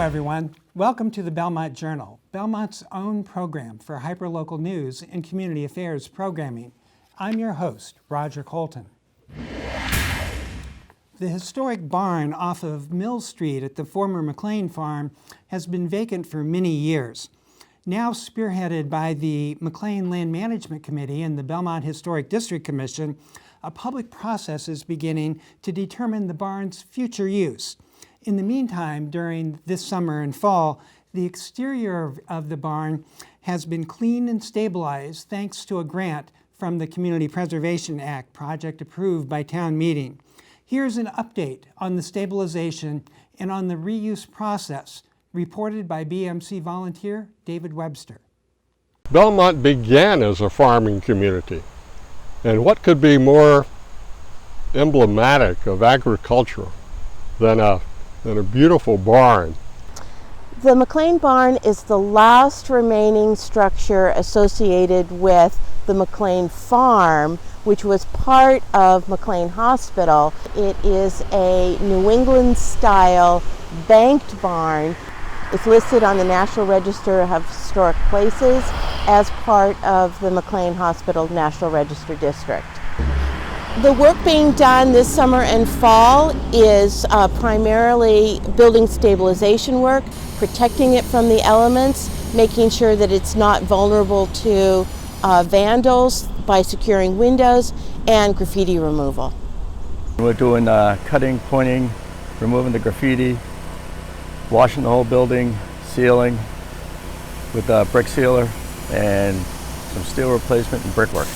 everyone. Welcome to the Belmont Journal, Belmont's own program for hyperlocal news and community affairs programming. I'm your host, Roger Colton. The historic barn off of Mill Street at the former McLean farm has been vacant for many years. Now spearheaded by the McLean Land Management Committee and the Belmont Historic District Commission, a public process is beginning to determine the barn's future use. In the meantime, during this summer and fall, the exterior of the barn has been cleaned and stabilized thanks to a grant from the Community Preservation Act project approved by town meeting. Here's an update on the stabilization and on the reuse process, reported by BMC volunteer David Webster. Belmont began as a farming community, and what could be more emblematic of agriculture than a beautiful barn? The McLean barn is the last remaining structure associated with the McLean farm, which was part of McLean Hospital. It is a New England style banked barn. It's listed on the National Register of Historic Places as part of the McLean Hospital National Register District. The work being done this summer and fall is primarily building stabilization work, protecting it from the elements, making sure that it's not vulnerable to vandals by securing windows, and graffiti removal. We're doing cutting, pointing, removing the graffiti, washing the whole building, sealing with a brick sealer, and some steel replacement and brickwork,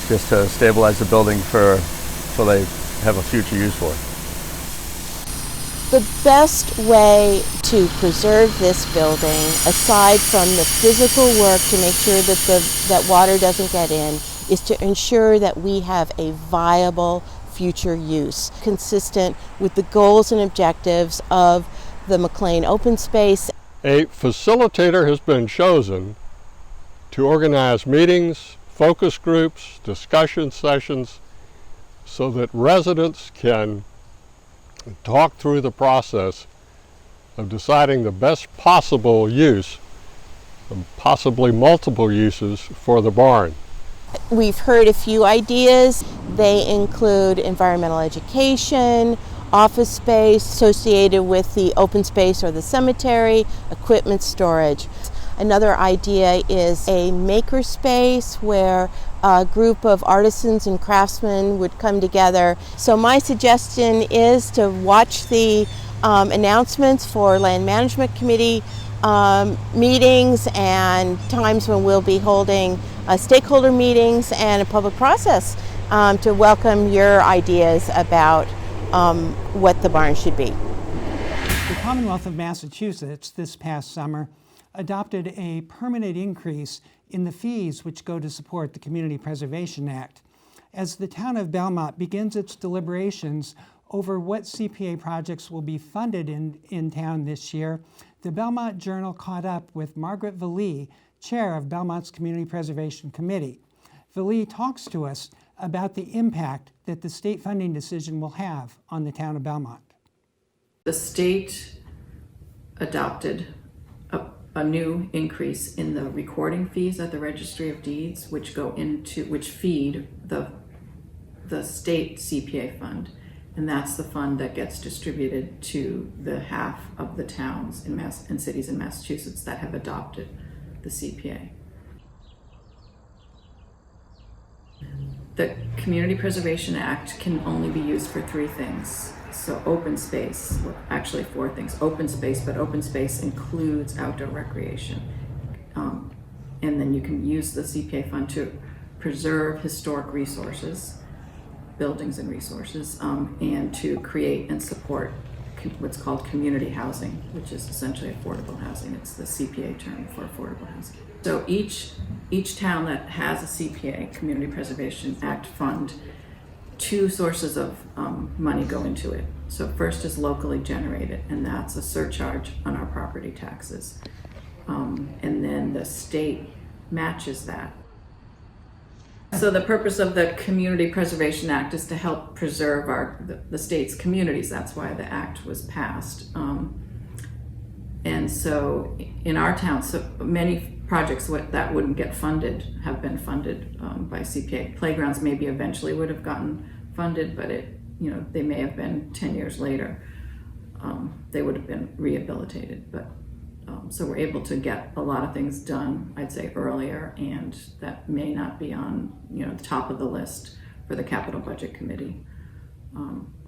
just to stabilize the building so they have a future use for it. The best way to preserve this building, aside from the physical work to make sure that water doesn't get in, is to ensure that we have a viable future use, consistent with the goals and objectives of the McLean open space. A facilitator has been chosen to organize meetings, focus groups, discussion sessions, so that residents can talk through the process of deciding the best possible use, and possibly multiple uses, for the barn. We've heard a few ideas. They include environmental education, office space associated with the open space or the cemetery, equipment storage. Another idea is a maker space where a group of artisans and craftsmen would come together. So my suggestion is to watch the announcements for Land Management Committee meetings and times when we'll be holding stakeholder meetings and a public process to welcome your ideas about what the barn should be. The Commonwealth of Massachusetts this past summer adopted a permanent increase in the fees which go to support the Community Preservation Act. As the town of Belmont begins its deliberations over what CPA projects will be funded in town this year, the Belmont Journal caught up with Margaret Vallee, chair of Belmont's Community Preservation Committee. Vallee talks to us about the impact that the state funding decision will have on the town of Belmont. The state adopted a new increase in the recording fees at the Registry of Deeds, which feed the state CPA fund, and that's the fund that gets distributed to the half of the towns and cities in Massachusetts that have adopted the CPA. The Community Preservation Act can only be used for three things. So open space, well, actually four things. Open space, but open space includes outdoor recreation. And then you can use the CPA fund to preserve historic resources, buildings and resources, and to create and support what's called community housing, which is essentially affordable housing. It's the CPA term for affordable housing. So each town that has a CPA, Community Preservation Act fund, two sources of money go into it. So first is locally generated, and that's a surcharge on our property taxes. And then the state matches that. So the purpose of the Community Preservation Act is to help preserve the state's communities. That's why the act was passed. And so in our town, so many projects that wouldn't get funded have been funded by CPA. Playgrounds maybe eventually would have gotten funded, but they may have been 10 years later. They would have been rehabilitated, but so we're able to get a lot of things done, I'd say, earlier, and that may not be on the top of the list for the capital budget committee.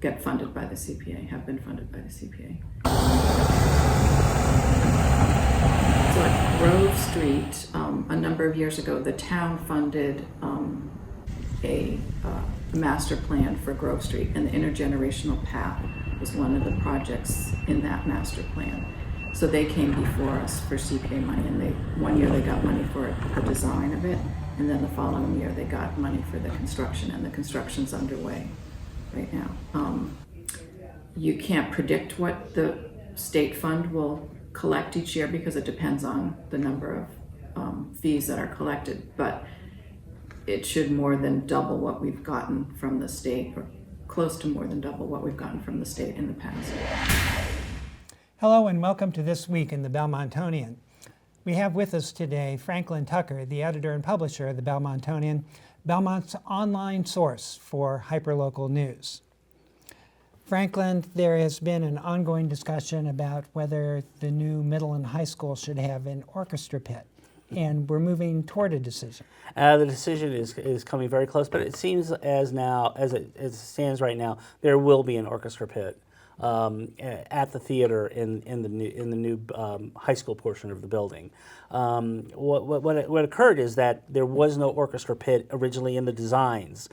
Get funded by the CPA, have been funded by the CPA. So at Grove Street, a number of years ago, the town funded a master plan for Grove Street, and the intergenerational path was one of the projects in that master plan. So they came before us for CPA money, and one year they got money for the design of it, and then the following year they got money for the construction, and the construction's underway right now. You can't predict what the state fund will collect each year because it depends on the number of fees that are collected, but it should more than double what we've gotten from the state, or close to more than double what we've gotten from the state in the past. Hello and welcome to This Week in the Belmontonian. We have with us today Franklin Tucker, the editor and publisher of the Belmontonian, Belmont's online source for hyperlocal news. Franklin, there has been an ongoing discussion about whether the new middle and high school should have an orchestra pit, and we're moving toward a decision. The decision is coming very close, but it seems as it stands right now, there will be an orchestra pit at the theater in the new high school portion of the building. What occurred is that there was no orchestra pit originally in the designs.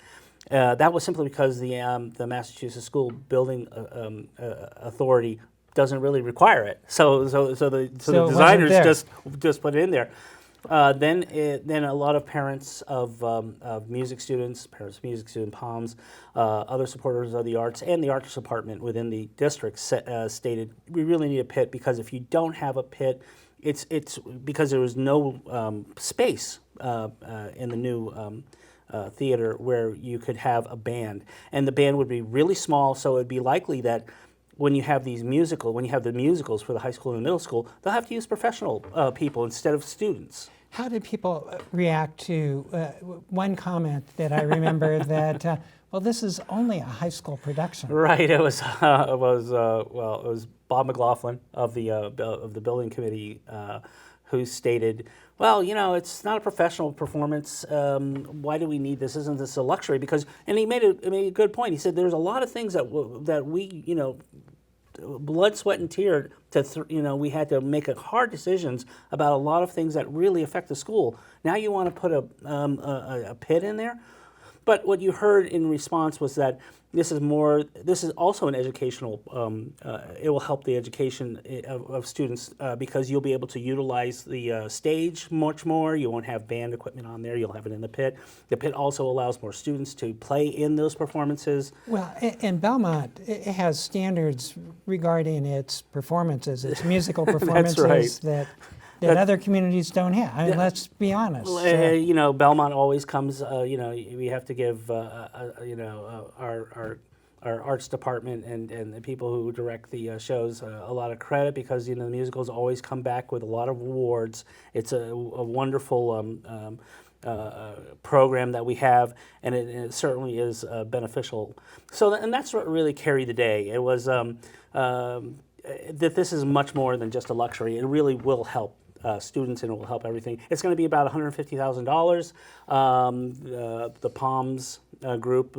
That was simply because the Massachusetts School Building Authority doesn't really require it. So the designers just put it in there. Then a lot of parents of music students, parents of music student POMs, other supporters of the arts, and the arts department within the district stated we really need a pit, because if you don't have a pit, it's because there was no space in the new theater where you could have a band, and the band would be really small, so it would be likely that when you have the musicals for the high school and the middle school, they'll have to use professional people instead of students. How did people react to one comment that I remember that, well, this is only a high school production? Right. It was Bob McLaughlin of the building committee who stated, well, it's not a professional performance. Why do we need this? Isn't this a luxury? And he made a good point. He said there's a lot of things that we blood, sweat, and tear we had to make hard decisions about a lot of things that really affect the school. Now you want to put a pit in there? But what you heard in response was that this is also an educational, it will help the education of students because you'll be able to utilize the stage much more. You won't have band equipment on there, you'll have it in the pit. The pit also allows more students to play in those performances. Well, and Belmont, it has standards regarding its performances, its musical performances that other communities don't have. I mean, let's be honest. Belmont always comes. We have to give our arts department and the people who direct the shows a lot of credit, because the musicals always come back with a lot of awards. It's a wonderful program that we have, and it certainly is beneficial. And that's what really carried the day. It was that this is much more than just a luxury. It really will help students, and it will help everything. It's going to be about $150,000. The POMS group,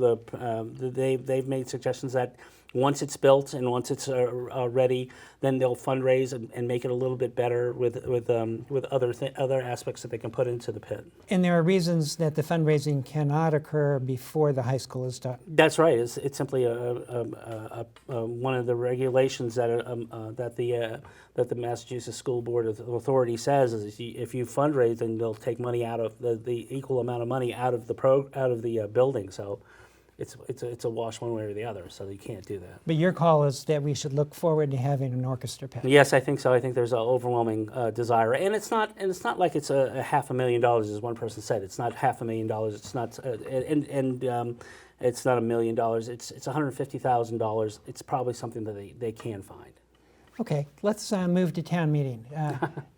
they've made suggestions that once it's built and once it's ready, then they'll fundraise and make it a little bit better with other aspects that they can put into the pit. And there are reasons that the fundraising cannot occur before the high school is done. That's right. It's simply one of the regulations that the Massachusetts School Board Authority says is if you fundraise, then they'll take money out of the equal amount of money out of the building. So it's a wash one way or the other, so you can't do that. But your call is that we should look forward to having an orchestra pit. Yes, I think so. I think there's an overwhelming desire, and it's not like it's a $500,000, as one person said. It's not $500,000. It's not, it's not $1 million. It's $150,000. It's probably something that they can find. Okay, let's move to town meeting.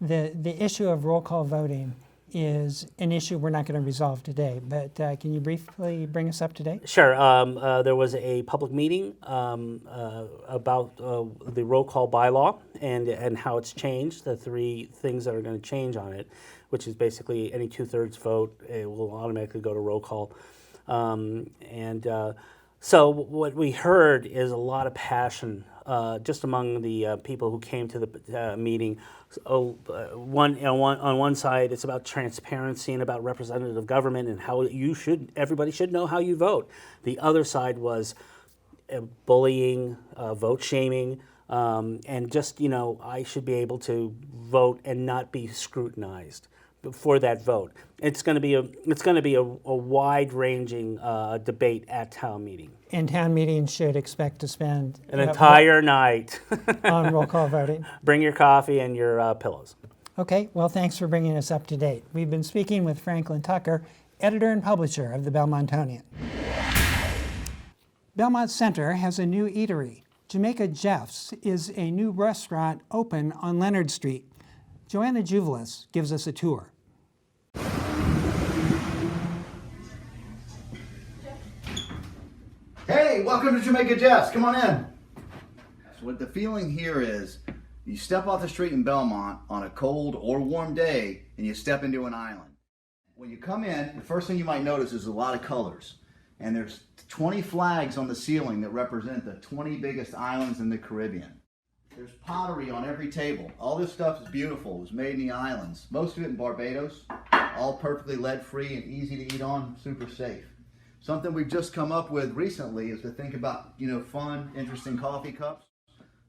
The issue of roll call voting is an issue we're not going to resolve today, but can you briefly bring us up to date? Sure. There was a public meeting about the roll call bylaw and how it's changed, the three things that are going to change on it, which is basically any 2/3 vote, it will automatically go to roll call. So what we heard is a lot of passion just among the people who came to the meeting. On one side, it's about transparency and about representative government and how everybody should know how you vote. The other side was bullying, vote shaming, and just, I should be able to vote and not be scrutinized for that vote. It's going to be a wide-ranging debate at town meeting. And town meeting should expect to spend An entire night. on roll call voting. Bring your coffee and your pillows. Okay, well, thanks for bringing us up to date. We've been speaking with Franklin Tucker, editor and publisher of the Belmontonian. Belmont Center has a new eatery. Jamaica Jeff's is a new restaurant open on Leonard Street. Joanna Juvelis gives us a tour. Hey, welcome to Jamaica Jeff's. Come on in. So what the feeling here is, you step off the street in Belmont on a cold or warm day and you step into an island. When you come in, the first thing you might notice is a lot of colors. And there's 20 flags on the ceiling that represent the 20 biggest islands in the Caribbean. There's pottery on every table. All this stuff is beautiful. It was made in the islands. Most of it in Barbados. All perfectly lead-free and easy to eat on, super safe. Something we've just come up with recently is to think about, fun, interesting coffee cups.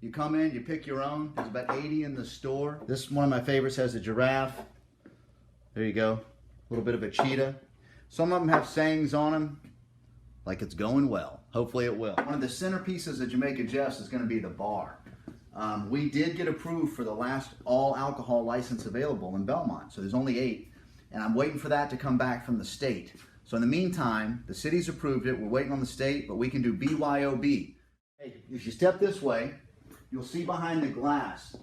You come in, you pick your own. There's about 80 in the store. This one of my favorites has a giraffe. There you go. A little bit of a cheetah. Some of them have sayings on them, like it's going well. Hopefully it will. One of the centerpieces of Jamaica Jeff's is going to be the bar. We did get approved for the last all alcohol license available in Belmont, so there's only 8, and I'm waiting for that to come back from the state. So in the meantime, the city's approved it, we're waiting on the state, but we can do BYOB. Hey, if you step this way, you'll see behind the glass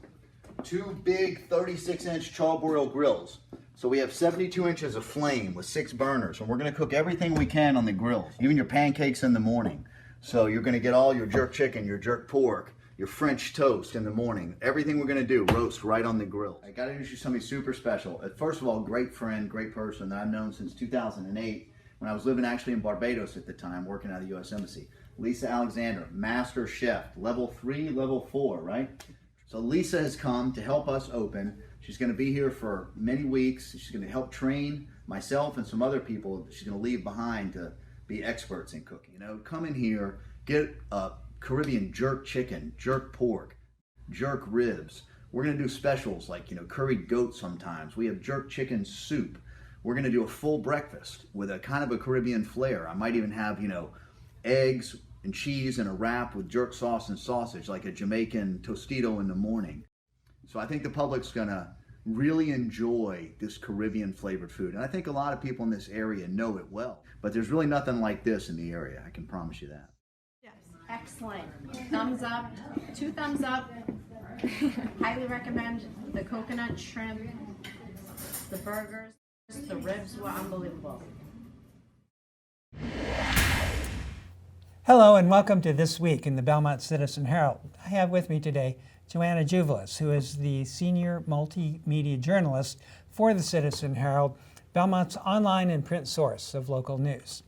2 big 36-inch charbroil grills. So we have 72 inches of flame with 6 burners, and we're going to cook everything we can on the grills, even your pancakes in the morning. So you're going to get all your jerk chicken, your jerk pork, your French toast in the morning. Everything we're going to do, roast right on the grill. I got to introduce you to somebody super special. First of all, great friend, great person that I've known since 2008 when I was living actually in Barbados at the time, working out of the U.S. Embassy. Lisa Alexander, master chef, level 3, level 4, right? So Lisa has come to help us open. She's going to be here for many weeks. She's going to help train myself and some other people that she's going to leave behind to be experts in cooking. Come in here, get a Caribbean jerk chicken, jerk pork, jerk ribs. We're going to do specials like, curried goat sometimes. We have jerk chicken soup. We're going to do a full breakfast with a kind of a Caribbean flair. I might even have, eggs and cheese and a wrap with jerk sauce and sausage, like a Jamaican tostito in the morning. So I think the public's going to really enjoy this Caribbean flavored food. And I think a lot of people in this area know it well. But there's really nothing like this in the area. I can promise you that. Yes, excellent. Thumbs up, 2 thumbs up. Highly recommend the coconut shrimp, the burgers, the ribs were unbelievable. Hello and welcome to This Week in the Belmont Citizen Herald. I have with me today Joanna Juvelis, who is the senior multimedia journalist for the Citizen Herald, Belmont's online and print source of local news.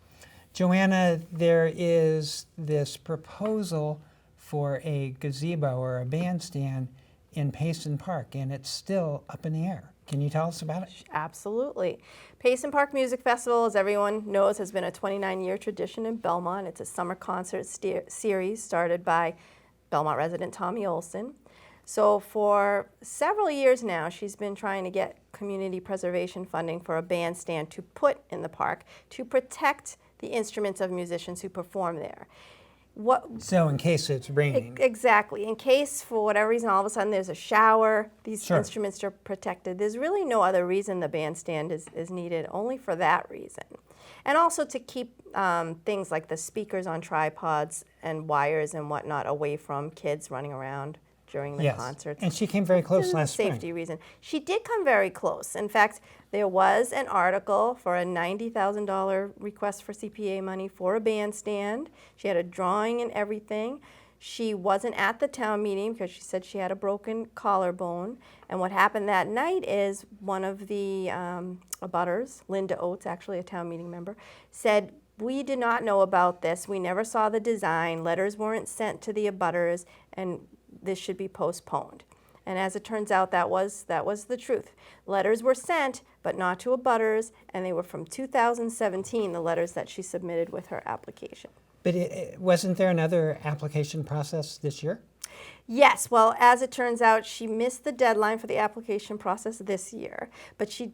Joanna, there is this proposal for a gazebo or a bandstand in Payson Park, and it's still up in the air. Can you tell us about it? Absolutely. Payson Park Music Festival, as everyone knows, has been a 29-year tradition in Belmont. It's a summer concert series started by Belmont resident Tommy Olson. So for several years now, she's been trying to get community preservation funding for a bandstand to put in the park to protect the instruments of musicians who perform there. So in case it's raining. Exactly. In case, for whatever reason, all of a sudden there's a shower, these instruments are protected. There's really no other reason the bandstand is needed, only for that reason. And also to keep things like the speakers on tripods and wires and whatnot away from kids running around during the Yes. concerts. And she came very close This is a last spring. safety reason. She did come very close. In fact, there was an article for a $90,000 request for CPA money for a bandstand. She had a drawing and everything. She wasn't at the town meeting because she said she had a broken collarbone. And what happened that night is one of the abutters, Linda Oates, actually a town meeting member, said, "We did not know about this. We never saw the design. Letters weren't sent to the abutters, and this should be postponed." And as it turns out, that was the truth. Letters were sent, but not to abutters, and they were from 2017, the letters that she submitted with her application. But wasn't there another application process this year? Yes, well, as it turns out, she missed the deadline for the application process this year, but she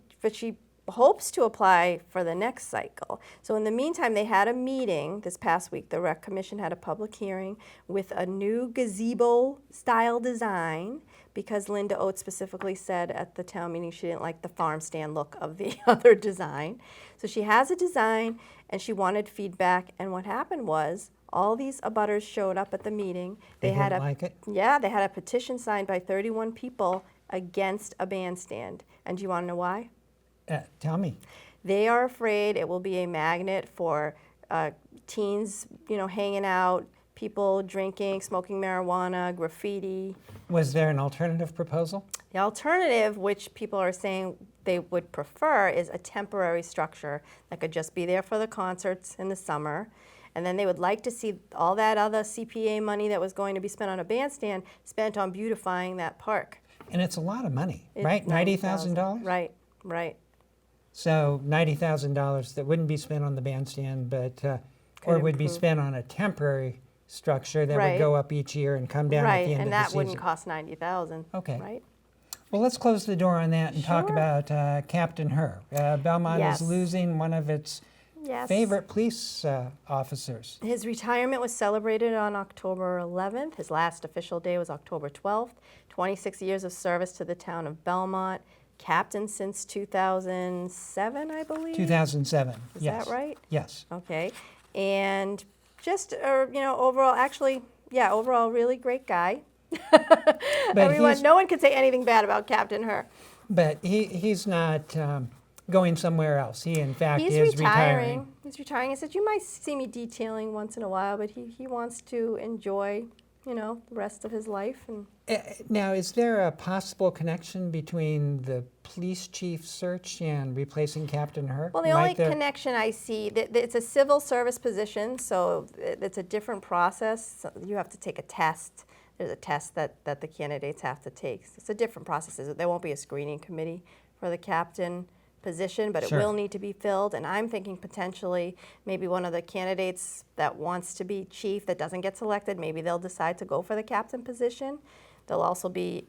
hopes to apply for the next cycle. So in the meantime, they had a meeting this past week. The Rec Commission had a public hearing with a new gazebo style design, because Linda Oates specifically said at the town meeting she didn't like the farm stand look of the other design. So she has a design and she wanted feedback, and what happened was all these abutters showed up at the meeting. They didn't like it? Yeah, they had a petition signed by 31 people against a bandstand. And do you want to know why? Tell me. They are afraid it will be a magnet for teens, hanging out, people drinking, smoking marijuana, graffiti. Was there an alternative proposal? The alternative, which people are saying they would prefer, is a temporary structure that could just be there for the concerts in the summer. And then they would like to see all that other CPA money that was going to be spent on a bandstand spent on beautifying that park. And it's a lot of money, right? $90,000? Right. So $90,000 that wouldn't be spent on the bandstand, but or would be spent on a temporary structure that would go up each year and come down at the end of the season. Right, and that wouldn't cost $90,000. Okay. Right? Well, let's close the door on that and talk about Captain Her. Belmont is losing one of its favorite police officers. His retirement was celebrated on October 11th. His last official day was October 12th. 26 years of service to the town of Belmont. Captain since 2007, I believe. 2007. Is that right? Yes. Okay. And just, overall, really great guy. No one could say anything bad about Captain Her. But he's not going somewhere else. He, in fact, He's is retiring. He's retiring. He said, you might see me detailing once in a while, but he wants to enjoy, the rest of his life. And now, is there a possible connection between the police chief search and replacing Captain Her? Well, the only connection I see, it's a civil service position, so it's a different process. You have to take a test. There's a test that the candidates have to take. It's a different process. There won't be a screening committee for the captain position, but it will need to be filled. And I'm thinking potentially maybe one of the candidates that wants to be chief that doesn't get selected, maybe they'll decide to go for the captain position. There'll also be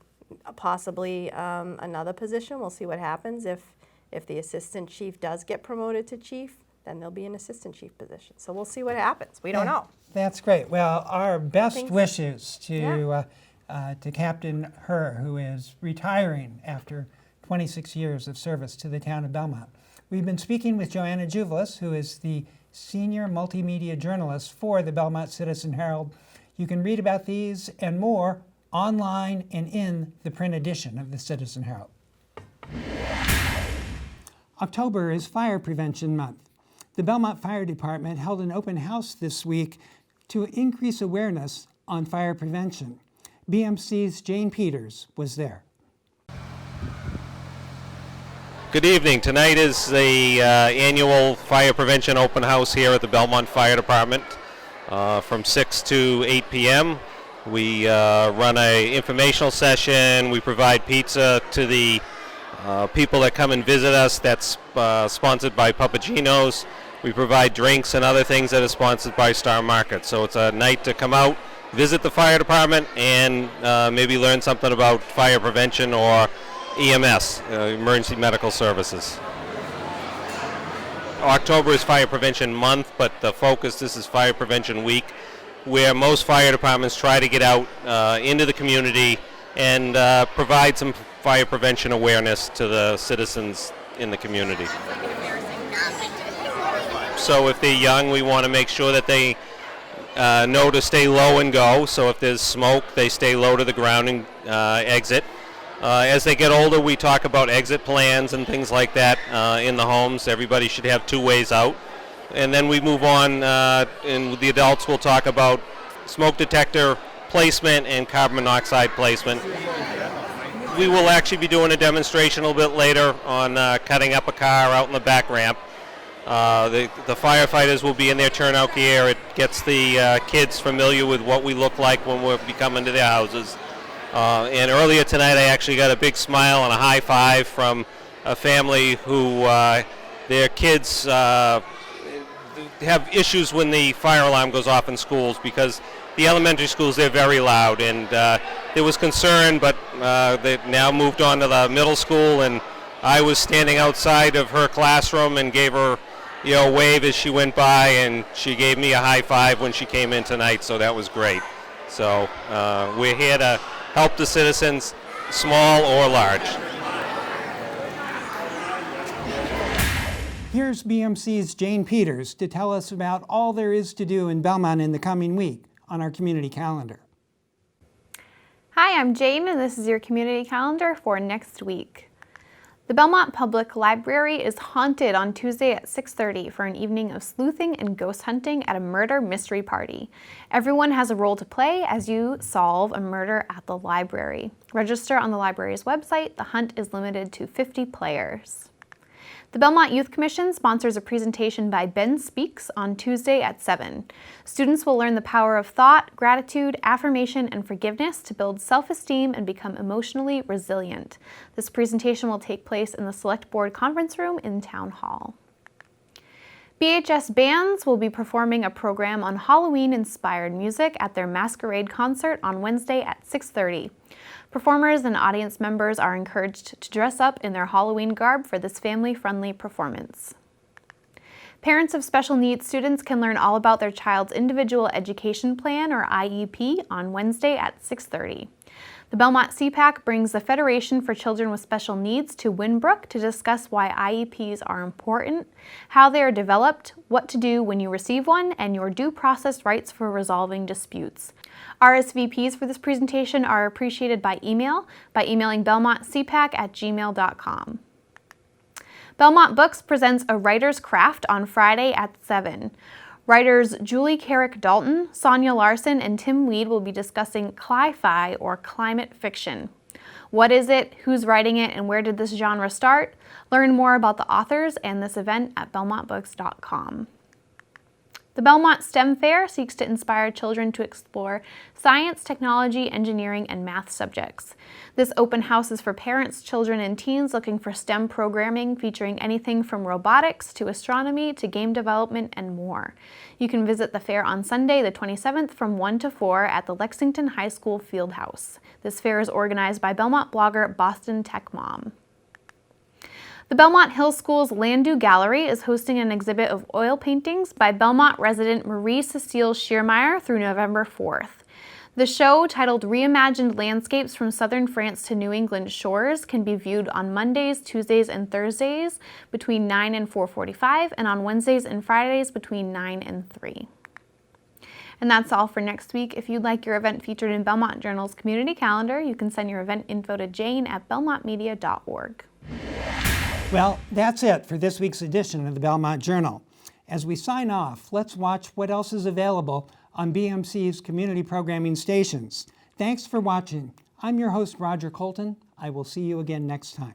possibly another position. We'll see what happens. If the assistant chief does get promoted to chief, then there'll be an assistant chief position. So we'll see what happens. We don't know. That's great. Well, our best wishes to Captain Her, who is retiring after 26 years of service to the town of Belmont. We've been speaking with Joanna Juvelis, who is the senior multimedia journalist for the Belmont Citizen-Herald. You can read about these and more online and in the print edition of the Citizen-Herald. October is Fire Prevention Month. The Belmont Fire Department held an open house this week to increase awareness on fire prevention. BMC's Jane Peters was there. Good evening. Tonight is the annual fire prevention open house here at the Belmont Fire Department from 6 to 8 p.m. We run an informational session. We provide pizza to the people that come and visit us. That's sponsored by Papagino's. We provide drinks and other things that are sponsored by Star Market. So it's a night to come out, visit the fire department, and maybe learn something about fire prevention or EMS, emergency medical services. October is Fire Prevention Month, but the focus, this is Fire Prevention Week, where most fire departments try to get out into the community and provide some fire prevention awareness to the citizens in the community. So if they're young, we want to make sure that they know to stay low and go. So if there's smoke, they stay low to the ground and exit. As they get older, we talk about exit plans and things like that in the homes. Everybody should have 2 ways out. And then we move on, and the adults will talk about smoke detector placement and carbon monoxide placement. We will actually be doing a demonstration a little bit later on cutting up a car out in the back ramp. The firefighters will be in their turnout gear. It gets the kids familiar with what we look like when we're coming to their houses. And earlier tonight I actually got a big smile and a high five from a family who their kids have issues when the fire alarm goes off in schools, because the elementary schools, they're very loud, and there was concern, but they've now moved on to the middle school, and I was standing outside of her classroom and gave her a wave as she went by, and she gave me a high five when she came in tonight, so that was great. So we're here to help the citizens, small or large. Here's BMC's Jane Peters to tell us about all there is to do in Belmont in the coming week on our community calendar. Hi, I'm Jane, and this is your community calendar for next week. The Belmont Public Library is haunted on Tuesday at 6:30 for an evening of sleuthing and ghost hunting at a murder mystery party. Everyone has a role to play as you solve a murder at the library. Register on the library's website. The hunt is limited to 50 players. The Belmont Youth Commission sponsors a presentation by Ben Speaks on Tuesday at 7. Students will learn the power of thought, gratitude, affirmation, and forgiveness to build self-esteem and become emotionally resilient. This presentation will take place in the Select Board Conference Room in Town Hall. BHS Bands will be performing a program on Halloween-inspired music at their Masquerade concert on Wednesday at 6:30. Performers and audience members are encouraged to dress up in their Halloween garb for this family-friendly performance. Parents of special needs students can learn all about their child's individual education plan, or IEP, on Wednesday at 6:30. The Belmont CPAC brings the Federation for Children with Special Needs to Winbrook to discuss why IEPs are important, how they are developed, what to do when you receive one, and your due process rights for resolving disputes. RSVPs for this presentation are appreciated by emailing belmontcpac@gmail.com. Belmont Books presents a writer's craft on Friday at 7. Writers Julie Carrick Dalton, Sonia Larson, and Tim Weed will be discussing cli-fi, or climate fiction. What is it, who's writing it, and where did this genre start? Learn more about the authors and this event at belmontbooks.com. The Belmont STEM Fair seeks to inspire children to explore science, technology, engineering, and math subjects. This open house is for parents, children, and teens looking for STEM programming featuring anything from robotics to astronomy to game development and more. You can visit the fair on Sunday, the 27th from 1 to 4 at the Lexington High School Field House. This fair is organized by Belmont blogger Boston Tech Mom. The Belmont Hill School's Landu Gallery is hosting an exhibit of oil paintings by Belmont resident Marie-Cecile Schiermeyer through November 4th. The show, titled Reimagined Landscapes from Southern France to New England Shores, can be viewed on Mondays, Tuesdays, and Thursdays between 9 and 4:45, and on Wednesdays and Fridays between 9 and 3. And that's all for next week. If you'd like your event featured in Belmont Journal's community calendar, you can send your event info to Jane at belmontmedia.org. Well, that's it for this week's edition of the Belmont Journal. As we sign off, let's watch what else is available on BMC's community programming stations. Thanks for watching. I'm your host, Roger Colton. I will see you again next time.